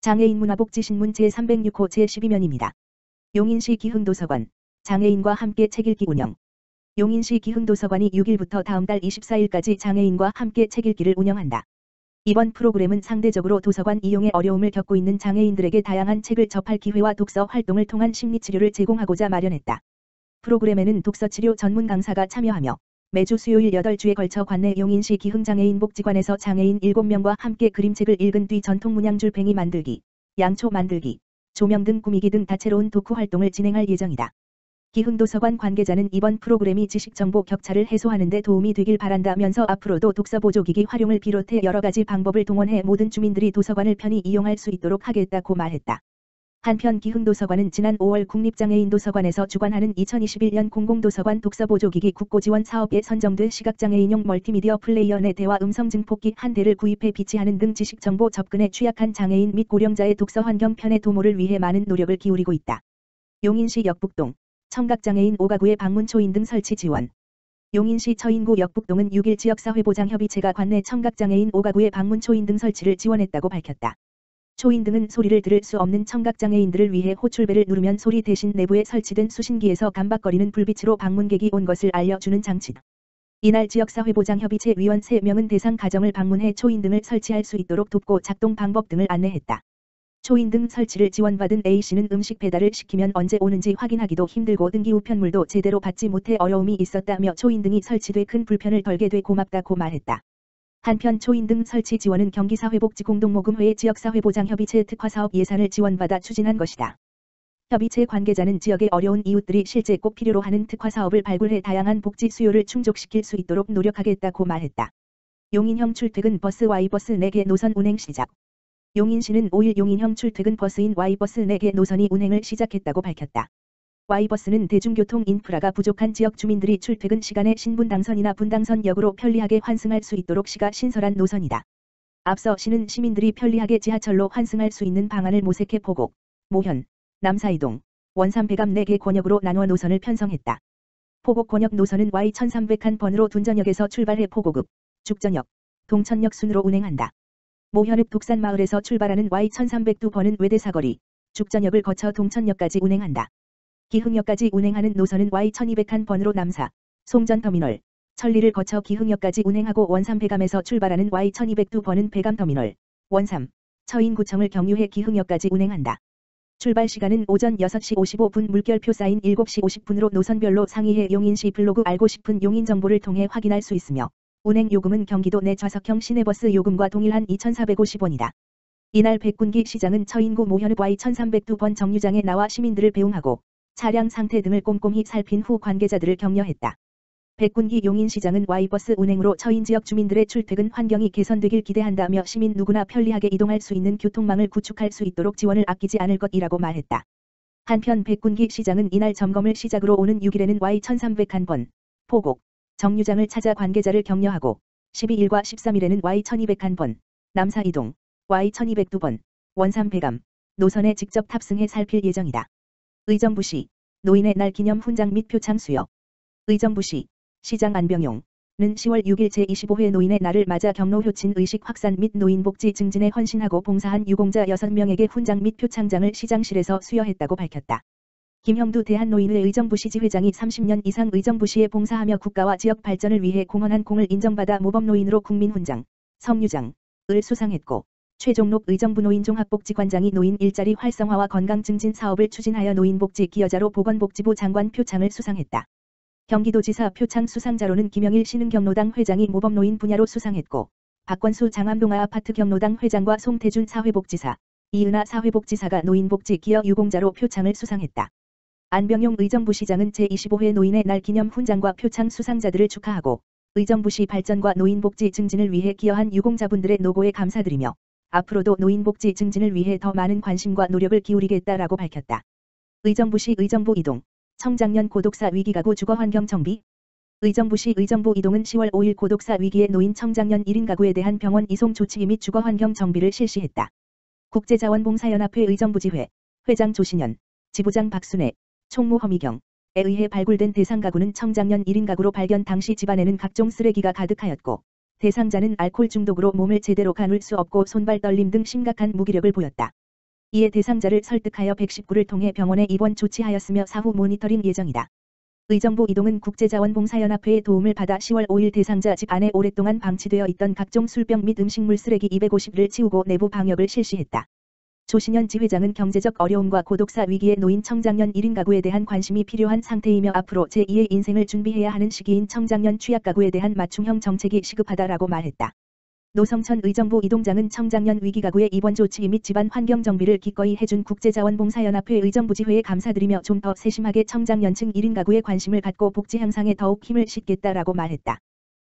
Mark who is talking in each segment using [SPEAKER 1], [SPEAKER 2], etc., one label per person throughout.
[SPEAKER 1] 장애인 문화복지신문 제306호 제12면입니다. 용인시 기흥도서관, 장애인과 함께 책읽기 운영. 용인시 기흥도서관이 6일부터 다음 달 24일까지 장애인과 함께 책읽기를 운영한다. 이번 프로그램은 상대적으로 도서관 이용에 어려움을 겪고 있는 장애인들에게 다양한 책을 접할 기회와 독서 활동을 통한 심리치료를 제공하고자 마련했다. 프로그램에는 독서치료 전문 강사가 참여하며 매주 수요일 8주에 걸쳐 관내 용인시 기흥장애인복지관에서 장애인 7명과 함께 그림책을 읽은 뒤 전통 문양줄팽이 만들기, 양초 만들기, 조명 등 꾸미기 등 다채로운 독후 활동을 진행할 예정이다. 기흥도서관 관계자는 이번 프로그램이 지식정보 격차를 해소하는 데 도움이 되길 바란다면서 앞으로도 독서보조기기 활용을 비롯해 여러가지 방법을 동원해 모든 주민들이 도서관을 편히 이용할 수 있도록 하겠다고 말했다. 한편 기흥도서관은 지난 5월 국립장애인도서관에서 주관하는 2021년 공공도서관 독서보조기기 국고지원 사업에 선정돼 시각장애인용 멀티미디어 플레이어 4대와 음성증폭기 1대를 구입해 비치하는 등 지식정보 접근에 취약한 장애인 및 고령자의 독서 환경 편의 도모를 위해 많은 노력을 기울이고 있다. 용인시 역북동, 청각장애인 5가구의 방문 초인등 설치 지원. 용인시 처인구 역북동은 6일 지역사회보장협의체가 관내 청각장애인 5가구의 방문 초인등 설치를 지원했다고 밝혔다. 초인등은 소리를 들을 수 없는 청각장애인들을 위해 호출벨을 누르면 소리 대신 내부에 설치된 수신기에서 감박거리는 불빛으로 방문객이 온 것을 알려주는 장치다. 이날 지역사회보장협의체 위원 3명은 대상 가정을 방문해 초인등을 설치할 수 있도록 돕고 작동 방법 등을 안내했다. 초인등 설치를 지원받은 A씨는 음식 배달을 시키면 언제 오는지 확인하기도 힘들고 등기 우편물도 제대로 받지 못해 어려움이 있었다며 초인등이 설치돼 큰 불편을 덜게 돼 고맙다고 말했다. 한편 초인등 설치 지원은 경기사회복지공동모금회의 지역사회보장협의체 특화사업 예산을 지원받아 추진한 것이다. 협의체 관계자는 지역의 어려운 이웃들이 실제 꼭 필요로 하는 특화사업을 발굴해 다양한 복지 수요를 충족시킬 수 있도록 노력하겠다고 말했다. 용인형 출퇴근 버스 Y버스 4개 노선 운행 시작. 용인시는 5일 용인형 출퇴근 버스인 Y버스 4개 노선이 운행을 시작했다고 밝혔다. Y버스는 대중교통 인프라가 부족한 지역 주민들이 출퇴근 시간에 신분당선이나 분당선역으로 편리하게 환승할 수 있도록 시가 신설한 노선이다. 앞서 시는 시민들이 편리하게 지하철로 환승할 수 있는 방안을 모색해 포곡, 모현, 남사이동, 원산 배감 4개 권역으로 나누어 노선을 편성했다. 포곡 권역 노선은 Y1301번으로 둔전역에서 출발해 포곡읍, 죽전역, 동천역 순으로 운행한다. 모현읍 독산마을에서 출발하는 Y1302번은 외대사거리, 죽전역을 거쳐 동천역까지 운행한다. 기흥역까지 운행하는 노선은 Y1201번으로 남사, 송전터미널, 천리를 거쳐 기흥역까지 운행하고 원산 배감에서 출발하는 Y1202번은 배감터미널, 원삼, 처인구청을 경유해 기흥역까지 운행한다. 출발 시간은 오전 6시 55분 물결표 사인 7시 50분으로 노선별로 상이해 용인시 블로그 알고 싶은 용인 정보를 통해 확인할 수 있으며 운행 요금은 경기도 내 좌석형 시내버스 요금과 동일한 2,450원이다. 이날 백군기 시장은 처인구 모현읍 Y1302번 정류장에 나와 시민들을 배웅하고 차량 상태 등을 꼼꼼히 살핀 후 관계자들을 격려했다. 백군기 용인시장은 Y버스 운행으로 처인 지역 주민들의 출퇴근 환경이 개선되길 기대한다며 시민 누구나 편리하게 이동할 수 있는 교통망을 구축할 수 있도록 지원을 아끼지 않을 것이라고 말했다. 한편 백군기 시장은 이날 점검을 시작으로 오는 6일에는 Y1301번, 포곡, 정류장을 찾아 관계자를 격려하고 12일과 13일에는 Y1201번, 남사이동, Y1202번, 원산 배감, 노선에 직접 탑승해 살필 예정이다. 의정부시, 노인의 날 기념 훈장 및 표창 수여. 의정부시, 시장 안병용은 10월 6일 제25회 노인의 날을 맞아 경로 효친 의식 확산 및 노인복지 증진에 헌신하고 봉사한 유공자 6명에게 훈장 및 표창장을 시장실에서 수여했다고 밝혔다. 김형두 대한노인회 의정부시지 회장이 30년 이상 의정부시에 봉사하며 국가와 지역 발전을 위해 공헌한 공을 인정받아 모범노인으로 국민훈장, 성유장을 수상했고 최종록 의정부노인종합복지관장이 노인 일자리 활성화와 건강 증진 사업을 추진하여 노인복지 기여자로 보건복지부 장관 표창을 수상했다. 경기도지사 표창 수상자로는 김영일 신흥경로당 회장이 모범노인 분야로 수상했고 박권수 장암동아아파트 경로당 회장과 송태준 사회복지사, 이은하 사회복지사가 노인복지 기여 유공자로 표창을 수상했다. 안병용 의정부시장은 제25회 노인의 날 기념 훈장과 표창 수상자들을 축하하고 의정부시 발전과 노인복지 증진을 위해 기여한 유공자분들의 노고에 감사드리며 앞으로도 노인복지 증진을 위해 더 많은 관심과 노력을 기울이겠다라고 밝혔다. 의정부시 의정부 이동, 청장년 고독사 위기가구 주거환경 정비. 의정부시 의정부 이동은 10월 5일 고독사 위기에 놓인 청장년 1인 가구에 대한 병원 이송 조치 및 주거환경 정비를 실시했다. 국제자원봉사연합회 의정부지회, 회장 조신현, 지부장 박순애, 총무 허미경에 의해 발굴된 대상 가구는 청장년 1인 가구로 발견 당시 집안에는 각종 쓰레기가 가득하였고 대상자는 알코올 중독으로 몸을 제대로 가눌 수 없고 손발 떨림 등 심각한 무기력을 보였다. 이에 대상자를 설득하여 119를 통해 병원에 입원 조치하였으며 사후 모니터링 예정이다. 의정부 이동은 국제자원봉사연합회의 도움을 받아 10월 5일 대상자 집 안에 오랫동안 방치되어 있던 각종 술병 및 음식물 쓰레기 250를 치우고 내부 방역을 실시했다. 조신현 지회장은 경제적 어려움과 고독사 위기에 놓인 청장년 1인 가구에 대한 관심이 필요한 상태이며 앞으로 제2의 인생을 준비해야 하는 시기인 청장년 취약 가구에 대한 맞춤형 정책이 시급하다라고 말했다. 노성천 의정부 이동장은 청장년 위기가구의 입원 조치 및 집안 환경 정비를 기꺼이 해준 국제자원봉사연합회 의정부지회에 감사드리며 좀 더 세심하게 청장년층 1인 가구에 관심을 갖고 복지 향상에 더욱 힘을 싣겠다라고 말했다.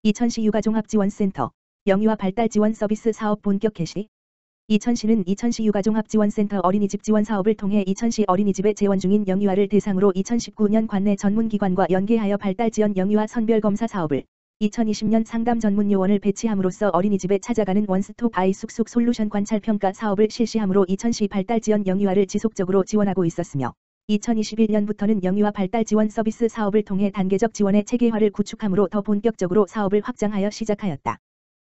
[SPEAKER 1] 이천시 육아종합지원센터 영유아 발달 지원 서비스 사업 본격 개시. 이천시는 이천시 육아종합지원센터 어린이집 지원 사업을 통해 이천시 어린이집에 재원 중인 영유아를 대상으로 2019년 관내 전문기관과 연계하여 발달 지원 영유아 선별검사 사업을 2020년 상담 전문 요원을 배치함으로써 어린이집에 찾아가는 원스톱 아이 쑥쑥 솔루션 관찰 평가 사업을 실시함으로 이천시 발달 지원 영유아를 지속적으로 지원하고 있었으며 2021년부터는 영유아 발달 지원 서비스 사업을 통해 단계적 지원의 체계화를 구축함으로 더 본격적으로 사업을 확장하여 시작하였다.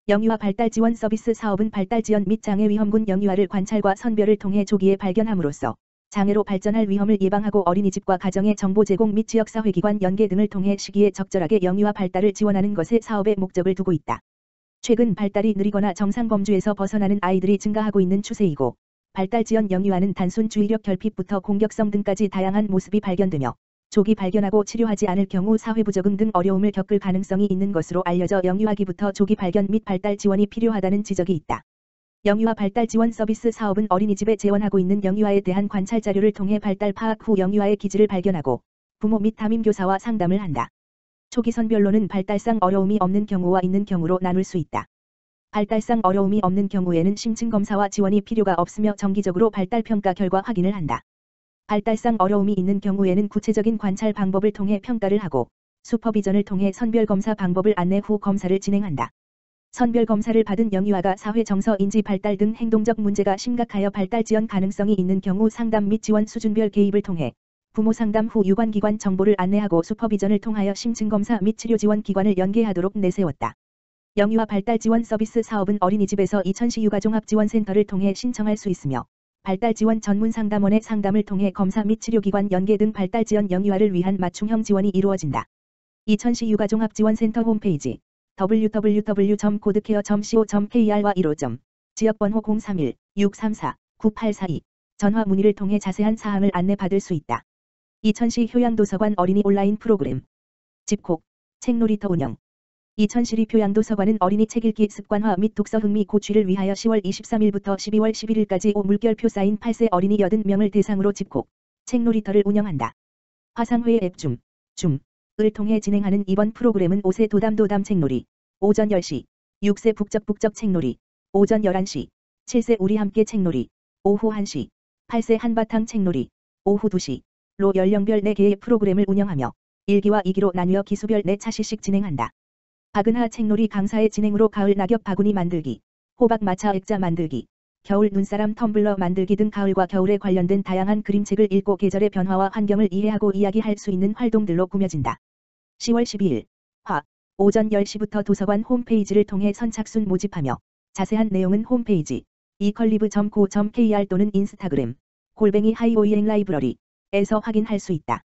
[SPEAKER 1] 영유아 발달 지원 서비스 사업은 발달 지연 및 장애 위험군 영유아를 관찰과 선별을 통해 조기에 발견함으로써 장애로 발전할 위험을 예방하고 어린이집과 가정의 정보 제공 및 지역사회기관 연계 등을 통해 시기에 적절하게 영유아 발달을 지원하는 것에 사업의 목적을 두고 있다. 최근 발달이 느리거나 정상 범주에서 벗어나는 아이들이 증가하고 있는 추세이고 발달 지연 영유아는 단순 주의력 결핍부터 공격성 등까지 다양한 모습이 발견되며 조기 발견하고 치료하지 않을 경우 사회부 적응 등 어려움을 겪을 가능성이 있는 것으로 알려져 영유아기부터 조기 발견 및 발달 지원이 필요하다는 지적이 있다. 영유아 발달 지원 서비스 사업은 어린이집에 재원하고 있는 영유아에 대한 관찰 자료를 통해 발달 파악 후 영유아의 기질을 발견하고 부모 및 담임교사와 상담을 한다. 초기 선별로는 발달상 어려움이 없는 경우와 있는 경우로 나눌 수 있다. 발달상 어려움이 없는 경우에는 심층 검사와 지원이 필요가 없으며 정기적으로 발달 평가 결과 확인을 한다. 발달상 어려움이 있는 경우에는 구체적인 관찰 방법을 통해 평가를 하고 슈퍼비전을 통해 선별 검사 방법을 안내 후 검사를 진행한다. 선별 검사를 받은 영유아가 사회 정서 인지 발달 등 행동적 문제가 심각하여 발달 지연 가능성이 있는 경우 상담 및 지원 수준별 개입을 통해 부모 상담 후 유관기관 정보를 안내하고 슈퍼비전을 통하여 심층 검사 및 치료 지원 기관을 연계하도록 내세웠다. 영유아 발달 지원 서비스 사업은 어린이집에서 이천시 육아종합지원센터를 통해 신청할 수 있으며 발달 지원 전문 상담원의 상담을 통해 검사 및 치료기관 연계 등 발달 지연 영유아를 위한 맞춤형 지원이 이루어진다. 이천시 육아종합지원센터 홈페이지 www.codecare.co.kr과 1호 지역번호 031-634-9842 전화 문의를 통해 자세한 사항을 안내받을 수 있다. 이천시 효양도서관 어린이 온라인 프로그램 집콕 책놀이터 운영. 이천시리 효양도서관은 어린이 책 읽기 습관화 및 독서 흥미 고취를 위하여 10월 23일부터 12월 11일까지 5물결표 쌓인 8세 어린이 80명을 대상으로 집콕 책놀이터를 운영한다. 화상회의 앱 줌을 통해 진행하는 이번 프로그램은 5세 도담 책놀이 오전 10시, 6세 북적북적 책놀이 오전 11시, 7세 우리 함께 책놀이 오후 1시, 8세 한바탕 책놀이 오후 2시로 연령별 4개의 프로그램을 운영하며 1기와 2기로 나뉘어 기수별 4차시씩 진행한다. 박은하 책놀이 강사의 진행으로 가을 낙엽 바구니 만들기, 호박 마차 액자 만들기, 겨울 눈사람 텀블러 만들기 등 가을과 겨울에 관련된 다양한 그림책을 읽고 계절의 변화와 환경을 이해하고 이야기할 수 있는 활동들로 꾸며진다. 10월 12일 오전 10시부터 도서관 홈페이지를 통해 선착순 모집하며 자세한 내용은 홈페이지 ecollive.co.kr 또는 인스타그램 @하이오이앵 라이브러리에서 확인할 수 있다.